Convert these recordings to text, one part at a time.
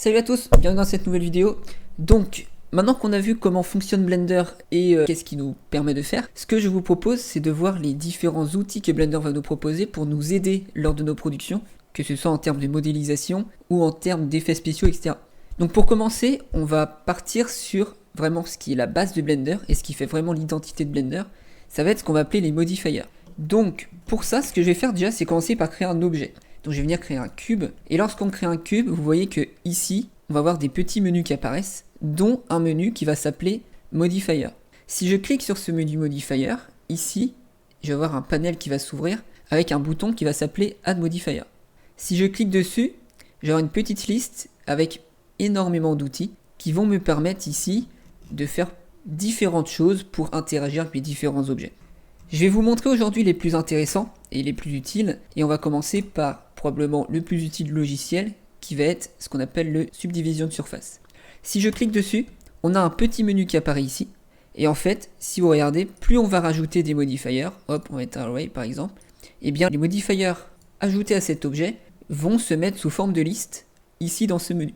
Salut à tous, bienvenue dans cette nouvelle vidéo. Donc, maintenant qu'on a vu comment fonctionne Blender et qu'est-ce qu'il nous permet de faire, ce que je vous propose, c'est de voir les différents outils que Blender va nous proposer pour nous aider lors de nos productions, que ce soit en termes de modélisation ou en termes d'effets spéciaux, etc. Donc pour commencer, on va partir sur vraiment ce qui est la base de Blender et ce qui fait vraiment l'identité de Blender. Ça va être ce qu'on va appeler les modifiers. Donc pour ça, ce que je vais faire déjà, c'est commencer par créer un objet. Donc je vais venir créer un cube, et lorsqu'on crée un cube, vous voyez que ici, on va avoir des petits menus qui apparaissent, dont un menu qui va s'appeler Modifier. Si je clique sur ce menu Modifier, ici, je vais avoir un panel qui va s'ouvrir avec un bouton qui va s'appeler Add Modifier. Si je clique dessus, je vais avoir une petite liste avec énormément d'outils qui vont me permettre ici de faire différentes choses pour interagir avec mes différents objets. Je vais vous montrer aujourd'hui les plus intéressants et les plus utiles, et on va commencer par probablement le plus utile logiciel qui va être ce qu'on appelle le subdivision de surface. Si je clique dessus, on a un petit menu qui apparaît ici, et en fait, si vous regardez, plus on va rajouter des modifiers, hop, on va mettre un array par exemple, et bien les modifiers ajoutés à cet objet vont se mettre sous forme de liste ici dans ce menu.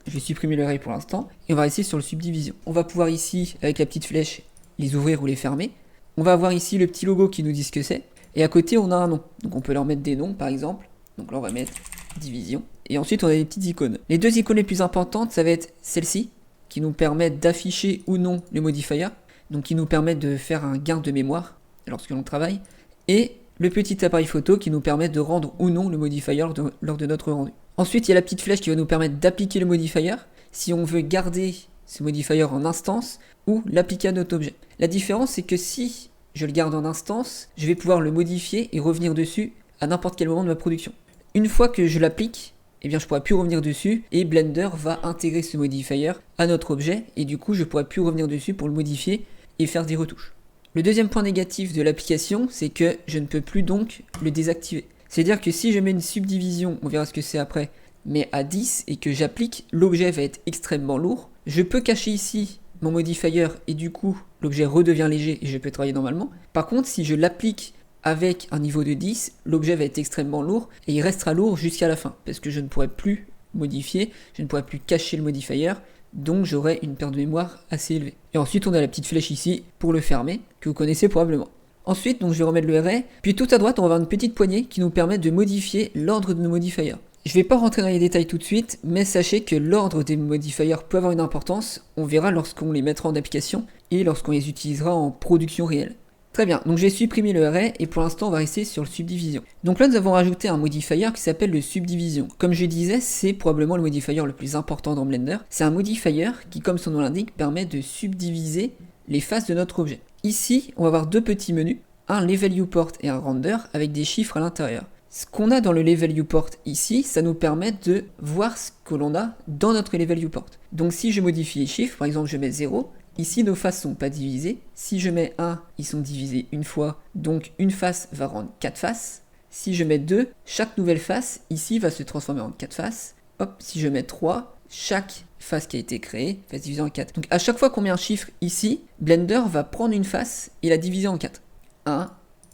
Je vais supprimer l'array pour l'instant, et on va rester sur le subdivision. On va pouvoir ici, avec la petite flèche, les ouvrir ou les fermer. On va avoir ici le petit logo qui nous dit ce que c'est, et à côté on a un nom, donc on peut leur mettre des noms par exemple, donc là on va mettre division, et ensuite on a des petites icônes. Les deux icônes les plus importantes, ça va être celle-ci, qui nous permettent d'afficher ou non le modifier, donc qui nous permet de faire un gain de mémoire lorsque l'on travaille, et le petit appareil photo qui nous permet de rendre ou non le modifier lors de notre rendu. Ensuite il y a la petite flèche qui va nous permettre d'appliquer le modifier, si on veut garder ce modifier en instance, ou l'appliquer à notre objet. La différence c'est que si je le garde en instance, je vais pouvoir le modifier et revenir dessus à n'importe quel moment de ma production. Une fois que je l'applique, eh bien je ne pourrai plus revenir dessus et Blender va intégrer ce modifier à notre objet et du coup je ne pourrai plus revenir dessus pour le modifier et faire des retouches. Le deuxième point négatif de l'application, c'est que je ne peux plus donc le désactiver. C'est-à-dire que si je mets une subdivision, on verra ce que c'est après, mais à 10 et que j'applique, l'objet va être extrêmement lourd. Je peux cacher ici mon modifier et du coup l'objet redevient léger et je peux travailler normalement. Par contre, si je l'applique avec un niveau de 10, l'objet va être extrêmement lourd et il restera lourd jusqu'à la fin parce que je ne pourrai plus modifier, je ne pourrai plus cacher le modifier, donc j'aurai une perte de mémoire assez élevée. Et ensuite on a la petite flèche ici pour le fermer que vous connaissez probablement. Ensuite, donc je vais remettre le array, puis tout à droite on va avoir une petite poignée qui nous permet de modifier l'ordre de nos modifiers. Je ne vais pas rentrer dans les détails tout de suite, mais sachez que l'ordre des modifiers peut avoir une importance, on verra lorsqu'on les mettra en application et lorsqu'on les utilisera en production réelle. Très bien, donc j'ai supprimé le array et pour l'instant on va rester sur le subdivision. Donc là nous avons rajouté un modifier qui s'appelle le subdivision. Comme je disais, c'est probablement le modifier le plus important dans Blender. C'est un modifier qui, comme son nom l'indique, permet de subdiviser les faces de notre objet. Ici, on va avoir deux petits menus, un level viewport et un render avec des chiffres à l'intérieur. Ce qu'on a dans le level viewport ici, ça nous permet de voir ce que l'on a dans notre level viewport. Donc si je modifie les chiffres, par exemple je mets 0, ici nos faces sont pas divisées. Si je mets 1, ils sont divisés une fois, donc une face va rendre 4 faces. Si je mets 2, chaque nouvelle face ici va se transformer en 4 faces. Hop, si je mets 3, chaque face qui a été créée va se diviser en 4. Donc à chaque fois qu'on met un chiffre ici, Blender va prendre une face et la diviser en 4. 1,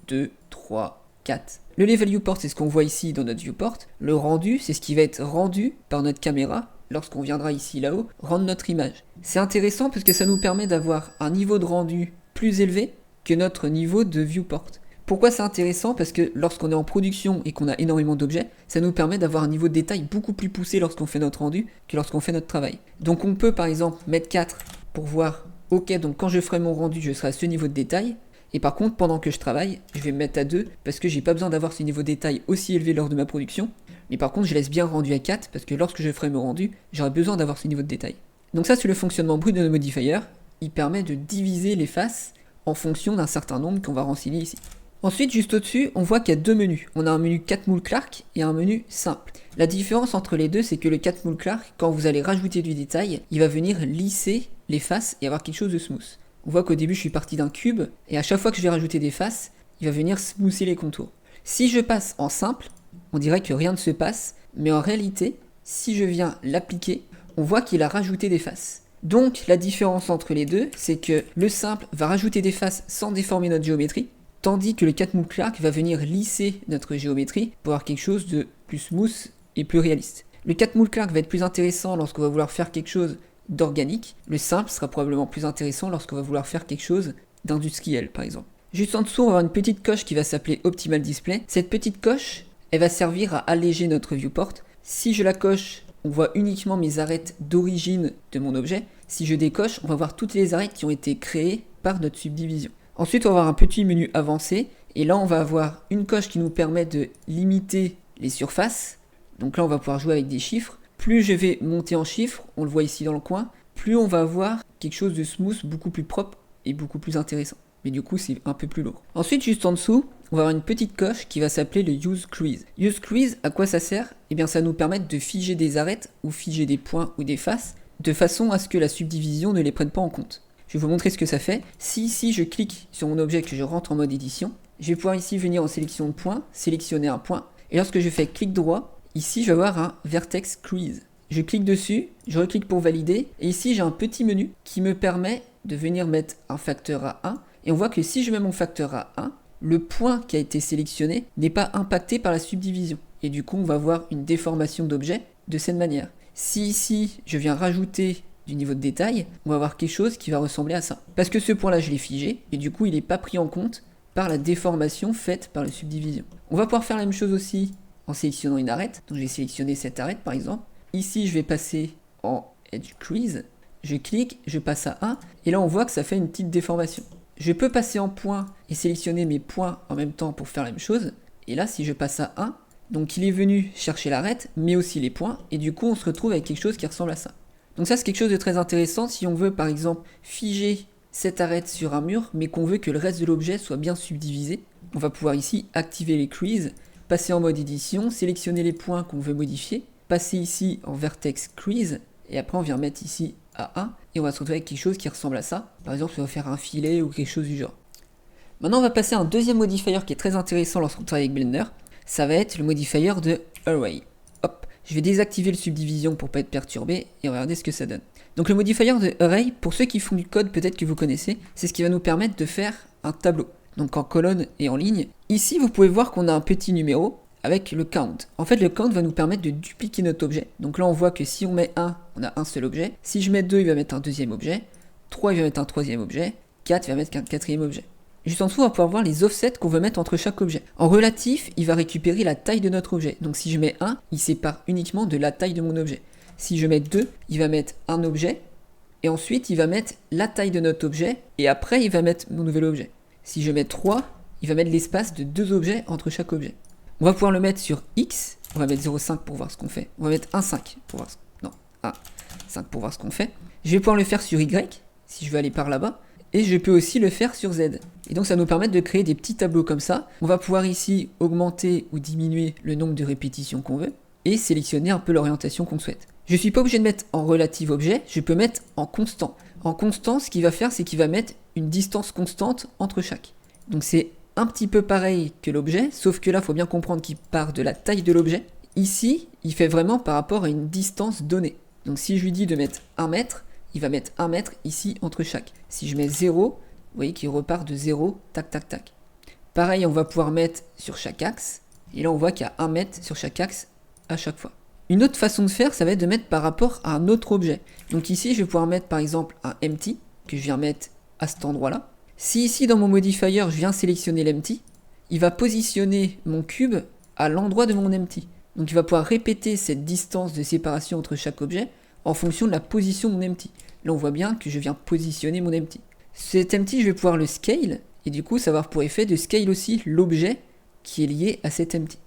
2, 3, 4. Le level viewport, c'est ce qu'on voit ici dans notre viewport. Le rendu, c'est ce qui va être rendu par notre caméra lorsqu'on viendra ici là-haut rendre notre image. C'est intéressant parce que ça nous permet d'avoir un niveau de rendu plus élevé que notre niveau de viewport. Pourquoi c'est intéressant? Parce que lorsqu'on est en production et qu'on a énormément d'objets, ça nous permet d'avoir un niveau de détail beaucoup plus poussé lorsqu'on fait notre rendu que lorsqu'on fait notre travail. Donc on peut par exemple mettre 4 pour voir, ok, donc quand je ferai mon rendu, je serai à ce niveau de détail. Et par contre, pendant que je travaille, je vais me mettre à 2 parce que j'ai pas besoin d'avoir ce niveau de détail aussi élevé lors de ma production. Mais par contre, je laisse bien rendu à 4 parce que lorsque je ferai mon rendu, j'aurai besoin d'avoir ce niveau de détail. Donc ça, c'est le fonctionnement brut de nos modifiers. Il permet de diviser les faces en fonction d'un certain nombre qu'on va renseigner ici. Ensuite, juste au-dessus, on voit qu'il y a deux menus. On a un menu 4 moule Clark et un menu simple. La différence entre les deux, c'est que le 4 moule Clark, quand vous allez rajouter du détail, il va venir lisser les faces et avoir quelque chose de smooth. On voit qu'au début je suis parti d'un cube, et à chaque fois que je vais rajouter des faces, il va venir smoother les contours. Si je passe en simple, on dirait que rien ne se passe, mais en réalité, si je viens l'appliquer, on voit qu'il a rajouté des faces. Donc la différence entre les deux, c'est que le simple va rajouter des faces sans déformer notre géométrie, tandis que le 4 moule Clark va venir lisser notre géométrie pour avoir quelque chose de plus smooth et plus réaliste. Le cat moule clark va être plus intéressant lorsqu'on va vouloir faire quelque chose d'organique. Le simple sera probablement plus intéressant lorsqu'on va vouloir faire quelque chose d'industriel par exemple. Juste en dessous, on va avoir une petite coche qui va s'appeler Optimal Display. Cette petite coche, elle va servir à alléger notre viewport. Si je la coche, on voit uniquement mes arêtes d'origine de mon objet. Si je décoche, on va voir toutes les arêtes qui ont été créées par notre subdivision. Ensuite, on va avoir un petit menu avancé. Et là, on va avoir une coche qui nous permet de limiter les surfaces. Donc là, on va pouvoir jouer avec des chiffres. Plus je vais monter en chiffres, on le voit ici dans le coin, plus on va avoir quelque chose de smooth, beaucoup plus propre et beaucoup plus intéressant. Mais du coup, c'est un peu plus lourd. Ensuite, juste en dessous, on va avoir une petite coche qui va s'appeler le Use Crease. Use Crease, à quoi ça sert? Eh bien, ça va nous permettre de figer des arêtes ou figer des points ou des faces de façon à ce que la subdivision ne les prenne pas en compte. Je vais vous montrer ce que ça fait. Si ici, je clique sur mon objet que je rentre en mode édition, je vais pouvoir ici venir en sélection de points, sélectionner un point. Et lorsque je fais clic droit, ici, je vais avoir un Vertex Crease. Je clique dessus, je reclique pour valider. Et ici, j'ai un petit menu qui me permet de venir mettre un facteur à 1. Et on voit que si je mets mon facteur à 1, le point qui a été sélectionné n'est pas impacté par la subdivision. Et du coup, on va avoir une déformation d'objet de cette manière. Si ici, je viens rajouter du niveau de détail, on va avoir quelque chose qui va ressembler à ça. Parce que ce point-là, je l'ai figé, et du coup, il n'est pas pris en compte par la déformation faite par la subdivision. On va pouvoir faire la même chose aussi en sélectionnant une arête. Donc, je vais sélectionner cette arête, par exemple. Ici, je vais passer en Edge Crease. Je clique, je passe à 1, et là, on voit que ça fait une petite déformation. Je peux passer en point et sélectionner mes points en même temps pour faire la même chose. Et là, si je passe à 1, donc il est venu chercher l'arête, mais aussi les points. Et du coup, on se retrouve avec quelque chose qui ressemble à ça. Donc ça, c'est quelque chose de très intéressant si on veut, par exemple, figer cette arête sur un mur, mais qu'on veut que le reste de l'objet soit bien subdivisé. On va pouvoir ici activer les creases, passer en mode édition, sélectionner les points qu'on veut modifier, passer ici en Vertex Crease, et après on vient mettre ici à 1, et on va se retrouver avec quelque chose qui ressemble à ça. Par exemple, on va faire un filet ou quelque chose du genre. Maintenant, on va passer à un deuxième modifier qui est très intéressant lorsqu'on travaille avec Blender. Ça va être le modifier de Array. Hop, je vais désactiver le subdivision pour pas être perturbé, et on va regarder ce que ça donne. Donc le modifier de Array, pour ceux qui font du code, peut-être que vous connaissez, c'est ce qui va nous permettre de faire un tableau. Donc en colonne et en ligne. Ici, vous pouvez voir qu'on a un petit numéro avec le count. En fait, le count va nous permettre de dupliquer notre objet. Donc là, on voit que si on met 1, on a un seul objet. Si je mets 2, il va mettre un deuxième objet. 3, il va mettre un troisième objet. 4, il va mettre un quatrième objet. Juste en dessous, on va pouvoir voir les offsets qu'on veut mettre entre chaque objet. En relatif, il va récupérer la taille de notre objet. Donc si je mets 1, il sépare uniquement de la taille de mon objet. Si je mets 2, il va mettre un objet. Et ensuite, il va mettre la taille de notre objet. Et après, il va mettre mon nouvel objet. Si je mets 3, il va mettre l'espace de 2 objets entre chaque objet. On va pouvoir le mettre sur X, on va mettre 0,5 pour voir ce qu'on fait. On va mettre 1,5 pour voir ce... Non, 1,5 pour voir ce qu'on fait. Je vais pouvoir le faire sur Y, si je veux aller par là-bas. Et je peux aussi le faire sur Z. Et donc ça va nous permettre de créer des petits tableaux comme ça. On va pouvoir ici augmenter ou diminuer le nombre de répétitions qu'on veut. Et sélectionner un peu l'orientation qu'on souhaite. Je ne suis pas obligé de mettre en relative objet, je peux mettre en constant. En constant, ce qu'il va faire, c'est qu'il va mettre une distance constante entre chaque. Donc c'est un petit peu pareil que l'objet, sauf que là, il faut bien comprendre qu'il part de la taille de l'objet. Ici, il fait vraiment par rapport à une distance donnée. Donc si je lui dis de mettre 1 mètre, il va mettre 1 mètre ici entre chaque. Si je mets 0, vous voyez qu'il repart de 0, tac, tac, tac. Pareil, on va pouvoir mettre sur chaque axe. Et là, on voit qu'il y a 1 mètre sur chaque axe à chaque fois. Une autre façon de faire, ça va être de mettre par rapport à un autre objet. Donc ici, je vais pouvoir mettre par exemple un empty, que je viens mettre à cet endroit-là. Si ici, dans mon modifier, je viens sélectionner l'empty, il va positionner mon cube à l'endroit de mon empty. Donc il va pouvoir répéter cette distance de séparation entre chaque objet en fonction de la position de mon empty. Là, on voit bien que je viens positionner mon empty. Cet empty, je vais pouvoir le scale, et du coup, ça va avoir pour effet de scale aussi l'objet qui est lié à cet empty.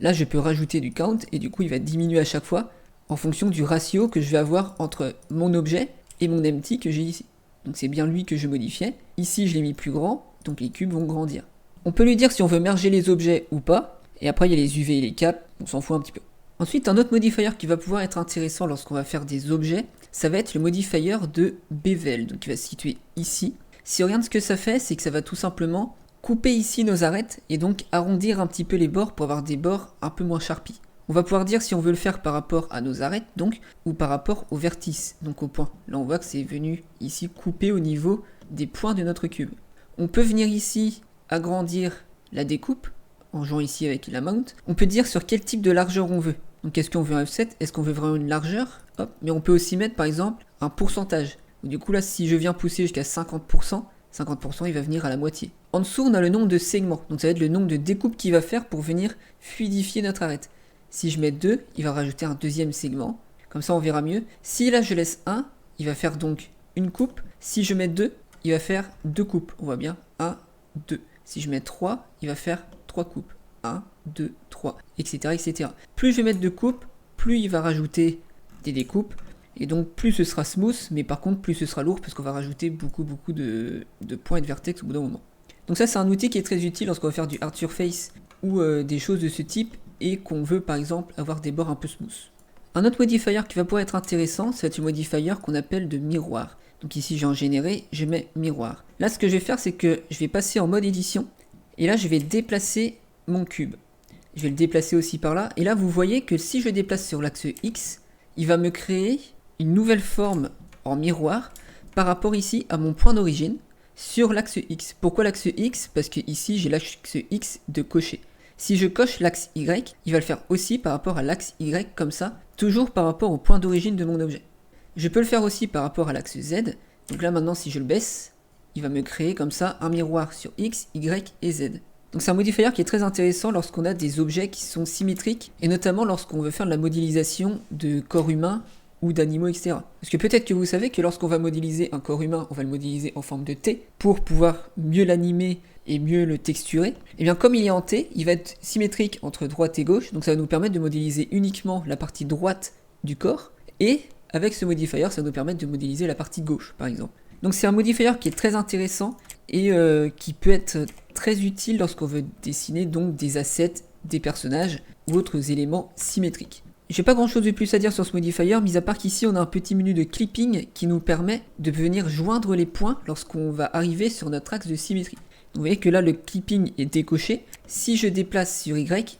Là, je peux rajouter du count, et du coup, il va diminuer à chaque fois en fonction du ratio que je vais avoir entre mon objet et mon empty que j'ai ici. Donc c'est bien lui que je modifiais. Ici, je l'ai mis plus grand, donc les cubes vont grandir. On peut lui dire si on veut merger les objets ou pas, et après, il y a les UV et les caps, on s'en fout un petit peu. Ensuite, un autre modifier qui va pouvoir être intéressant lorsqu'on va faire des objets, ça va être le modifier de Bevel, donc il va se situer ici. Si on regarde ce que ça fait, c'est que ça va tout simplement couper ici nos arêtes et donc arrondir un petit peu les bords pour avoir des bords un peu moins sharpie. On va pouvoir dire si on veut le faire par rapport à nos arêtes, donc, ou par rapport au vertice, donc au point. Là, on voit que c'est venu ici couper au niveau des points de notre cube. On peut venir ici agrandir la découpe, en jouant ici avec la mount. On peut dire sur quel type de largeur on veut. Donc est-ce qu'on veut un offset? Est-ce qu'on veut vraiment une largeur? Hop. Mais on peut aussi mettre par exemple un pourcentage. Du coup là, si je viens pousser jusqu'à 50%, 50% il va venir à la moitié. En dessous, on a le nombre de segments. Donc ça va être le nombre de découpes qu'il va faire pour venir fluidifier notre arête. Si je mets 2, il va rajouter un deuxième segment. Comme ça, on verra mieux. Si là, je laisse 1, il va faire donc une coupe. Si je mets 2, il va faire 2 coupes. On voit bien. 1, 2. Si je mets 3, il va faire 3 coupes. 1, 2, 3, etc., etc. Plus je vais mettre de coupes, plus il va rajouter des découpes. Et donc, plus ce sera smooth, mais par contre, plus ce sera lourd parce qu'on va rajouter beaucoup de points et de vertex au bout d'un moment. Donc ça, c'est un outil qui est très utile lorsqu'on va faire du hard surface ou des choses de ce type et qu'on veut, par exemple, avoir des bords un peu smooth. Un autre modifier qui va pouvoir être intéressant, c'est le modifier qu'on appelle de miroir. Donc ici, j'ai en généré, je mets miroir. Là, ce que je vais faire, c'est que je vais passer en mode édition. Et là, je vais déplacer mon cube. Je vais le déplacer aussi par là. Et là, vous voyez que si je le déplace sur l'axe X, il va me créer une nouvelle forme en miroir par rapport ici à mon point d'origine sur l'axe X. Pourquoi l'axe X? Parce que ici, j'ai l'axe X de cocher. Si je coche l'axe Y, il va le faire aussi par rapport à l'axe Y comme ça, toujours par rapport au point d'origine de mon objet. Je peux le faire aussi par rapport à l'axe Z. Donc là maintenant, si je le baisse, il va me créer comme ça un miroir sur X, Y et Z. Donc c'est un modifier qui est très intéressant lorsqu'on a des objets qui sont symétriques, et notamment lorsqu'on veut faire de la modélisation de corps humains ou d'animaux, etc. Parce que peut-être que vous savez que lorsqu'on va modéliser un corps humain, on va le modéliser en forme de T, pour pouvoir mieux l'animer et mieux le texturer. Et bien comme il est en T, il va être symétrique entre droite et gauche, donc ça va nous permettre de modéliser uniquement la partie droite du corps, et avec ce modifier, ça va nous permettre de modéliser la partie gauche, par exemple. Donc c'est un modifier qui est très intéressant, et qui peut être très utile lorsqu'on veut dessiner donc des assets, des personnages, ou autres éléments symétriques. J'ai pas grand chose de plus à dire sur ce modifier, mis à part qu'ici on a un petit menu de clipping qui nous permet de venir joindre les points lorsqu'on va arriver sur notre axe de symétrie. Vous voyez que là le clipping est décoché. Si je déplace sur Y,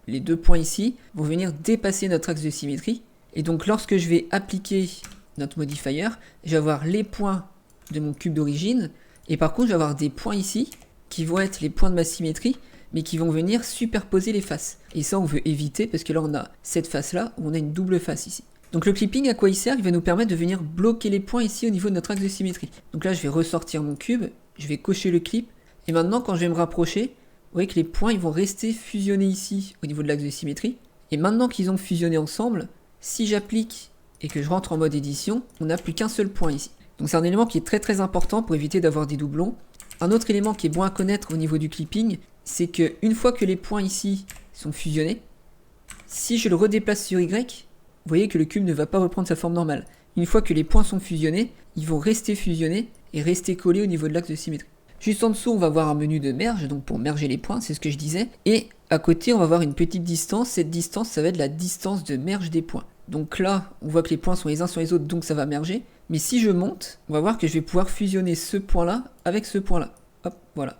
les deux points ici vont venir dépasser notre axe de symétrie. Et donc lorsque je vais appliquer notre modifier, je vais avoir les points de mon cube d'origine. Et par contre je vais avoir des points ici qui vont être les points de ma symétrie, mais qui vont venir superposer les faces. Et ça on veut éviter parce que là on a cette face là où on a une double face ici. Donc le clipping, à quoi il sert? Il va nous permettre de venir bloquer les points ici au niveau de notre axe de symétrie. Donc là je vais ressortir mon cube, je vais cocher le clip, et maintenant quand je vais me rapprocher, vous voyez que les points ils vont rester fusionnés ici au niveau de l'axe de symétrie. Et maintenant qu'ils ont fusionné ensemble, si j'applique et que je rentre en mode édition, on n'a plus qu'un seul point ici. Donc c'est un élément qui est très important pour éviter d'avoir des doublons. Un autre élément qui est bon à connaître au niveau du clipping, c'est que une fois que les points ici sont fusionnés, si je le redéplace sur Y, vous voyez que le cube ne va pas reprendre sa forme normale. Une fois que les points sont fusionnés, ils vont rester fusionnés et rester collés au niveau de l'axe de symétrie. Juste en dessous, on va voir un menu de merge, donc pour merger les points, c'est ce que je disais. Et à côté, on va voir une petite distance. Cette distance, ça va être la distance de merge des points. Donc là, on voit que les points sont les uns sur les autres, donc ça va merger. Mais si je monte, on va voir que je vais pouvoir fusionner ce point-là avec ce point-là. Hop, voilà.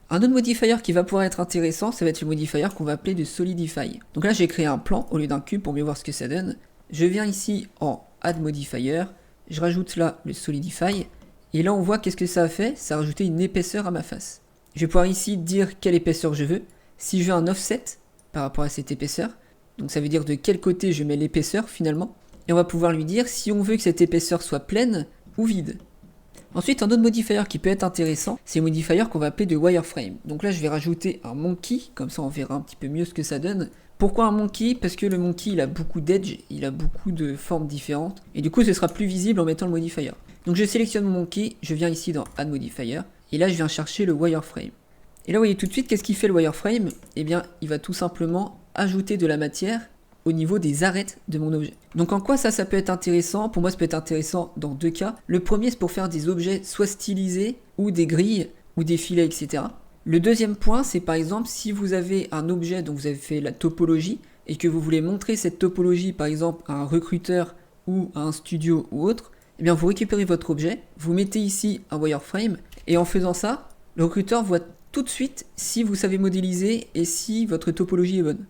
Un autre modifier qui va pouvoir être intéressant, ça va être le modifier qu'on va appeler de Solidify. Donc là, j'ai créé un plan au lieu d'un cube pour mieux voir ce que ça donne. Je viens ici en Add Modifier, je rajoute là le Solidify, et là on voit qu'est-ce que ça a fait, ça a rajouté une épaisseur à ma face. Je vais pouvoir ici dire quelle épaisseur je veux. Si je veux un offset par rapport à cette épaisseur, donc ça veut dire de quel côté je mets l'épaisseur finalement, et on va pouvoir lui dire si on veut que cette épaisseur soit pleine ou vide. Ensuite, un autre modifier qui peut être intéressant, c'est le modifier qu'on va appeler de wireframe. Donc là, je vais rajouter un monkey, comme ça on verra un petit peu mieux ce que ça donne. Pourquoi un monkey? Parce que le monkey, il a beaucoup d'edge, il a beaucoup de formes différentes, et du coup, ce sera plus visible en mettant le modifier. Donc je sélectionne mon monkey, je viens ici dans Add Modifier, et là, je viens chercher le wireframe. Et là, vous voyez tout de suite, qu'est-ce qu'il fait le wireframe? Eh bien, il va tout simplement ajouter de la matière au niveau des arêtes de mon objet. Donc en quoi ça peut être intéressant? Pour moi ça peut être intéressant dans deux cas. Le premier c'est pour faire des objets soit stylisés ou des grilles ou des filets, etc. Le deuxième point c'est par exemple si vous avez un objet dont vous avez fait la topologie et que vous voulez montrer cette topologie par exemple à un recruteur ou à un studio ou autre, eh bien vous récupérez votre objet, vous mettez ici un wireframe et en faisant ça, le recruteur voit tout de suite si vous savez modéliser et si votre topologie est bonne.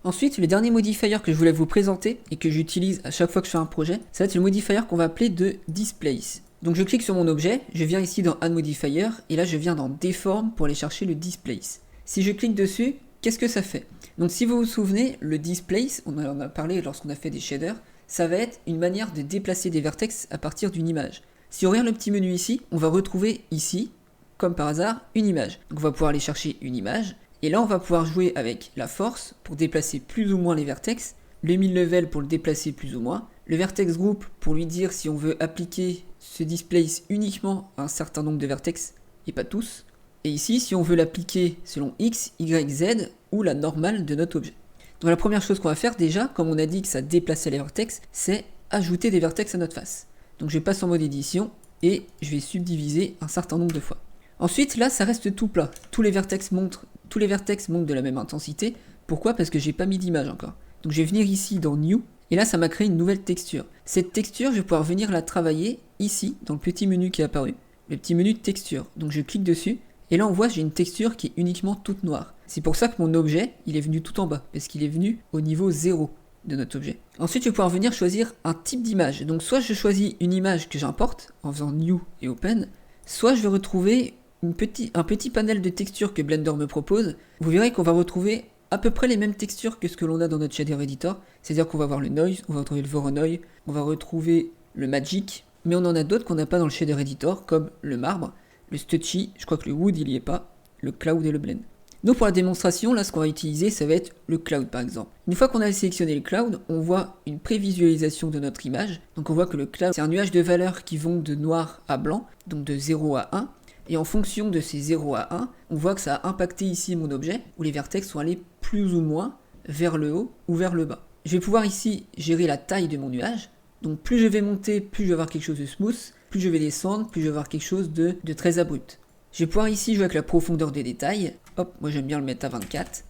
Ensuite, le dernier modifier que je voulais vous présenter et que j'utilise à chaque fois que je fais un projet, ça va être le modifier qu'on va appeler de Displace. Donc je clique sur mon objet, je viens ici dans Add Modifier et là je viens dans Deform pour aller chercher le Displace. Si je clique dessus, qu'est-ce que ça fait? Donc si vous vous souvenez, le displace, on en a parlé lorsqu'on a fait des shaders, ça va être une manière de déplacer des vertex à partir d'une image. Si on regarde le petit menu ici, on va retrouver ici, comme par hasard, une image. Donc on va pouvoir aller chercher une image, et là on va pouvoir jouer avec la force pour déplacer plus ou moins les vertex, le 1000 level pour le déplacer plus ou moins, le vertex group pour lui dire si on veut appliquer ce displace uniquement à un certain nombre de vertex, et pas tous, et ici si on veut l'appliquer selon x, y, z, ou la normale de notre objet. Donc la première chose qu'on va faire déjà, comme on a dit que ça déplaçait les vertex, c'est ajouter des vertex à notre face. Donc je passe en mode édition, et je vais subdiviser un certain nombre de fois. Ensuite, là, ça reste tout plat. Tous les vertex montent de la même intensité. Pourquoi? Parce que j'ai pas mis d'image encore. Donc je vais venir ici dans New, et là, ça m'a créé une nouvelle texture. Cette texture, je vais pouvoir venir la travailler ici, dans le petit menu qui est apparu. Le petit menu de texture. Donc je clique dessus, et là, on voit j'ai une texture qui est uniquement toute noire. C'est pour ça que mon objet, il est venu tout en bas, parce qu'il est venu au niveau 0 de notre objet. Ensuite, je vais pouvoir venir choisir un type d'image. Donc soit je choisis une image que j'importe, en faisant New et Open, soit je vais retrouver un petit panel de textures que Blender me propose. Vous verrez qu'on va retrouver à peu près les mêmes textures que ce que l'on a dans notre shader editor, c'est-à-dire qu'on va avoir le noise, on va retrouver le Voronoi, on va retrouver le magic, mais on en a d'autres qu'on n'a pas dans le shader editor, comme le marbre, le stutchy, je crois que le wood il y est pas, le cloud et le blend. Donc pour la démonstration, là ce qu'on va utiliser, ça va être le cloud par exemple. Une fois qu'on a sélectionné le cloud, on voit une prévisualisation de notre image. Donc on voit que le cloud, c'est un nuage de valeurs qui vont de noir à blanc, donc de 0 à 1. Et en fonction de ces 0 à 1, on voit que ça a impacté ici mon objet, où les vertex sont allés plus ou moins vers le haut ou vers le bas. Je vais pouvoir ici gérer la taille de mon nuage. Donc plus je vais monter, plus je vais avoir quelque chose de smooth, plus je vais descendre, plus je vais avoir quelque chose de très abrupt. Je vais pouvoir ici jouer avec la profondeur des détails. Hop, moi j'aime bien le mettre à 24.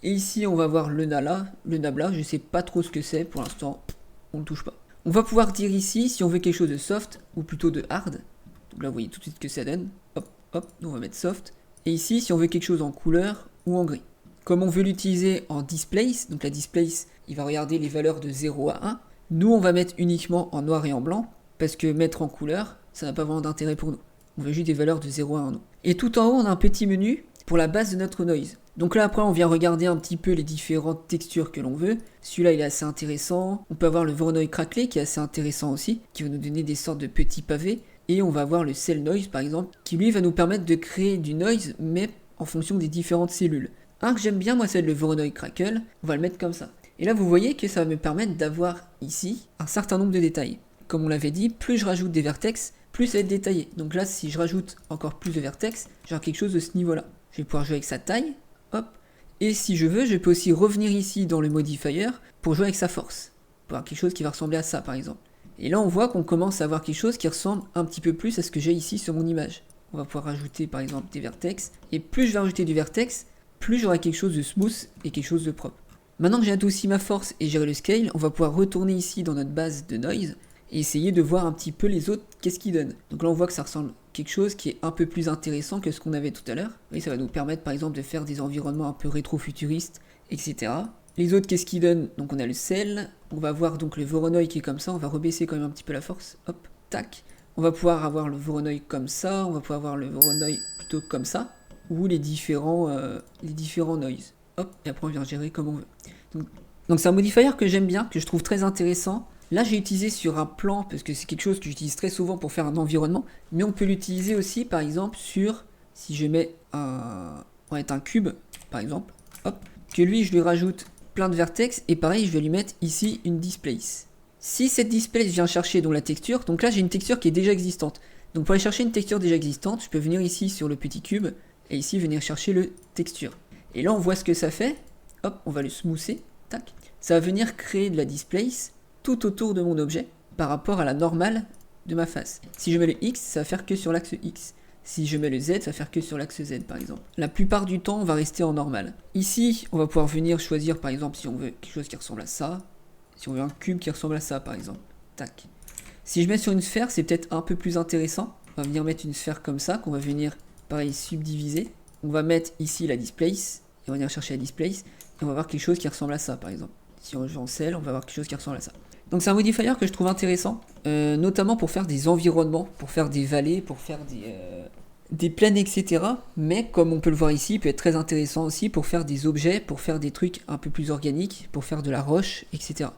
Et ici on va voir le nabla, je sais pas trop ce que c'est, pour l'instant on ne touche pas. On va pouvoir dire ici si on veut quelque chose de soft ou plutôt de hard. Donc là vous voyez tout de suite que ça donne. Hop, hop, nous on va mettre soft. Et ici si on veut quelque chose en couleur ou en gris. Comme on veut l'utiliser en displace, donc la displace il va regarder les valeurs de 0 à 1. Nous on va mettre uniquement en noir et en blanc, parce que mettre en couleur, ça n'a pas vraiment d'intérêt pour nous. On veut juste des valeurs de 0 à 1. Et tout en haut, on a un petit menu pour la base de notre noise. Donc là, après, on vient regarder un petit peu les différentes textures que l'on veut. Celui-là, il est assez intéressant. On peut avoir le Voronoi craquelé, qui est assez intéressant aussi, qui va nous donner des sortes de petits pavés. Et on va avoir le Cell Noise, par exemple, qui lui va nous permettre de créer du noise, mais en fonction des différentes cellules. Un que j'aime bien, moi, c'est le Voronoi crackle. On va le mettre comme ça. Et là, vous voyez que ça va me permettre d'avoir ici un certain nombre de détails. Comme on l'avait dit, plus je rajoute des vertex, plus ça va être détaillé. Donc là, si je rajoute encore plus de vertex, j'ai quelque chose de ce niveau-là. Je vais pouvoir jouer avec sa taille, hop. Et si je veux, je peux aussi revenir ici dans le modifier pour jouer avec sa force. Pour avoir quelque chose qui va ressembler à ça, par exemple. Et là, on voit qu'on commence à avoir quelque chose qui ressemble un petit peu plus à ce que j'ai ici sur mon image. On va pouvoir rajouter, par exemple, des vertex. Et plus je vais rajouter du vertex, plus j'aurai quelque chose de smooth et quelque chose de propre. Maintenant que j'ai adouci ma force et géré le scale, on va pouvoir retourner ici dans notre base de noise et essayer de voir un petit peu les autres, qu'est-ce qu'ils donnent. Donc là on voit que ça ressemble à quelque chose qui est un peu plus intéressant que ce qu'on avait tout à l'heure. Et ça va nous permettre par exemple de faire des environnements un peu rétro-futuristes, etc. Les autres, qu'est-ce qu'ils donnent? Donc on a le Cell, on va voir donc le Voronoi qui est comme ça, on va rebaisser quand même un petit peu la force, hop, tac. On va pouvoir avoir le Voronoi comme ça, on va pouvoir avoir le Voronoi plutôt comme ça, ou les différents noise. Hop, et après on vient gérer comme on veut. Donc c'est un modifier que j'aime bien, que je trouve très intéressant. Là j'ai utilisé sur un plan, parce que c'est quelque chose que j'utilise très souvent pour faire un environnement, mais on peut l'utiliser aussi par exemple sur, si je mets un cube, par exemple, hop, que lui je lui rajoute plein de vertex, et pareil je vais lui mettre ici une displace. Si cette displace vient chercher donc la texture, donc là j'ai une texture qui est déjà existante. Donc pour aller chercher une texture déjà existante, je peux venir ici sur le petit cube, et ici venir chercher le texture. Et là on voit ce que ça fait, hop, on va le smoother, tac. Ça va venir créer de la displace tout autour de mon objet par rapport à la normale de ma face. Si je mets le X, ça va faire que sur l'axe X. Si je mets le Z, ça va faire que sur l'axe Z par exemple. La plupart du temps, on va rester en normal. Ici, on va pouvoir venir choisir par exemple si on veut quelque chose qui ressemble à ça, si on veut un cube qui ressemble à ça par exemple. Tac. Si je mets sur une sphère, c'est peut-être un peu plus intéressant. On va venir mettre une sphère comme ça, qu'on va venir, pareil, subdiviser. On va mettre ici la displace, et on va venir chercher la displace, et on va avoir quelque chose qui ressemble à ça par exemple. Si on joue en Cell, on va avoir quelque chose qui ressemble à ça. Donc c'est un modifier que je trouve intéressant, notamment pour faire des environnements, pour faire des vallées, pour faire des plaines, etc. Mais comme on peut le voir ici, il peut être très intéressant aussi pour faire des objets, pour faire des trucs un peu plus organiques, pour faire de la roche, etc.